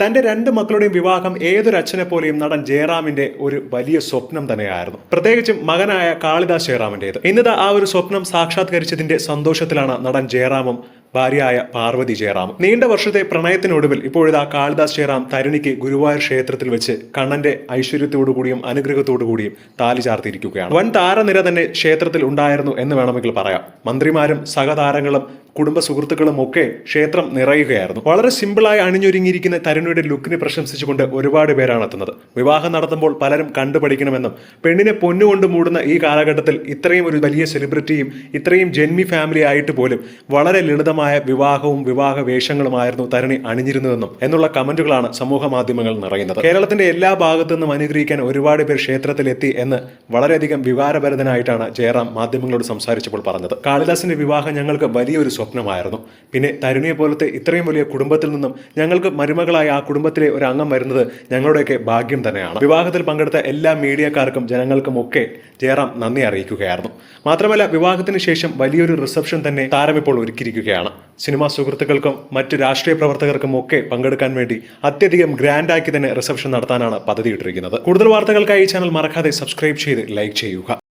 തന്റെ രണ്ട് മക്കളുടെയും വിവാഹം ഏതൊരു അച്ഛനെ പോലെയും നടൻ ജയറാമിന്റെ ഒരു വലിയ സ്വപ്നം തന്നെയായിരുന്നു. പ്രത്യേകിച്ചും മകനായ കാളിദാസ് ജയറാമിന്റേത്. ഇന്നത്തെ ആ ഒരു സ്വപ്നം സാക്ഷാത്കരിച്ചതിന്റെ സന്തോഷത്തിലാണ് നടൻ ജയറാമും ഭാര്യയായ പാർവതി ജയറാം. നീണ്ട വർഷത്തെ പ്രണയത്തിനൊടുവിൽ ഇപ്പോഴിതാ കാളിദാസ് ജയറാം തരുണിക്ക് ഗുരുവായൂർ ക്ഷേത്രത്തിൽ വെച്ച് കണ്ണന്റെ ഐശ്വര്യത്തോടുകൂടിയും അനുഗ്രഹത്തോടുകൂടിയും താലി ചാർത്തിയിരിക്കുകയാണ്. വൻ താരനിര തന്നെ ക്ഷേത്രത്തിൽ ഉണ്ടായിരുന്നു എന്ന് വേണമെങ്കിൽ പറയാം. മന്ത്രിമാരും സഹതാരങ്ങളും കുടുംബ സുഹൃത്തുക്കളും ഒക്കെ ക്ഷേത്രം നിറയുകയായിരുന്നു. വളരെ സിമ്പിളായി അണിഞ്ഞൊരുങ്ങിയിരിക്കുന്ന തരുണിയുടെ ലുക്കിനെ പ്രശംസിച്ചുകൊണ്ട് ഒരുപാട് പേരാണ് എത്തുന്നത്. വിവാഹം നടത്തുമ്പോൾ പലരും കണ്ടുപഠിക്കണമെന്നും പെണ്ണിനെ പൊന്നുകൊണ്ട് മൂടുന്ന ഈ കാലഘട്ടത്തിൽ ഇത്രയും ഒരു വലിയ സെലിബ്രിറ്റിയും ഇത്രയും ജന്മി ഫാമിലി ആയിട്ട് പോലും വളരെ ലളിതമായ വിവാഹവും വിവാഹ വേഷങ്ങളുമായിരുന്നു തരുണി അണിഞ്ഞിരുന്നതെന്നും എന്നുള്ള കമന്റുകളാണ് സമൂഹ മാധ്യമങ്ങൾ നിറയുന്നത്. കേരളത്തിന്റെ എല്ലാ ഭാഗത്തു നിന്നും അനുഗ്രഹിക്കാൻ ഒരുപാട് പേർ ക്ഷേത്രത്തിലെത്തി എന്ന് വളരെയധികം വികാരഭരിതനായിട്ടാണ് ജയറാം മാധ്യമങ്ങളോട് സംസാരിച്ചപ്പോൾ പറഞ്ഞത്. കാളിദാസിന്റെ വിവാഹം ഞങ്ങൾക്ക് വലിയൊരു സ്വപ്നമായിരുന്നു. പിന്നെ തരുണിയെ പോലത്തെ ഇത്രയും വലിയ കുടുംബത്തിൽ നിന്നും ഞങ്ങൾക്ക് മരുമകളായ ആ കുടുംബത്തിലെ ഒരു അംഗം വരുന്നത് ഞങ്ങളുടെയൊക്കെ ഭാഗ്യം തന്നെയാണ്. വിവാഹത്തിൽ പങ്കെടുത്ത എല്ലാ മീഡിയക്കാർക്കും ജനങ്ങൾക്കും ഒക്കെ ജയറാം നന്ദി അറിയിക്കുകയായിരുന്നു. മാത്രമല്ല വിവാഹത്തിന് ശേഷം വലിയൊരു റിസപ്ഷൻ തന്നെ താരം ഇപ്പോൾ ഒരുക്കിയിരിക്കുകയാണ്. സിനിമാ സുഹൃത്തുക്കൾക്കും മറ്റു രാഷ്ട്രീയ പ്രവർത്തകർക്കും ഒക്കെ പങ്കെടുക്കാൻ വേണ്ടി അത്യധികം ഗ്രാൻഡാക്കി തന്നെ റിസപ്ഷൻ നടത്താനാണ് പദ്ധതിയിട്ടിരിക്കുന്നത്. കൂടുതൽ വാർത്തകൾക്കായി ഈ ചാനൽ മറക്കാതെ സബ്സ്ക്രൈബ് ചെയ്ത് ലൈക്ക് ചെയ്യുക.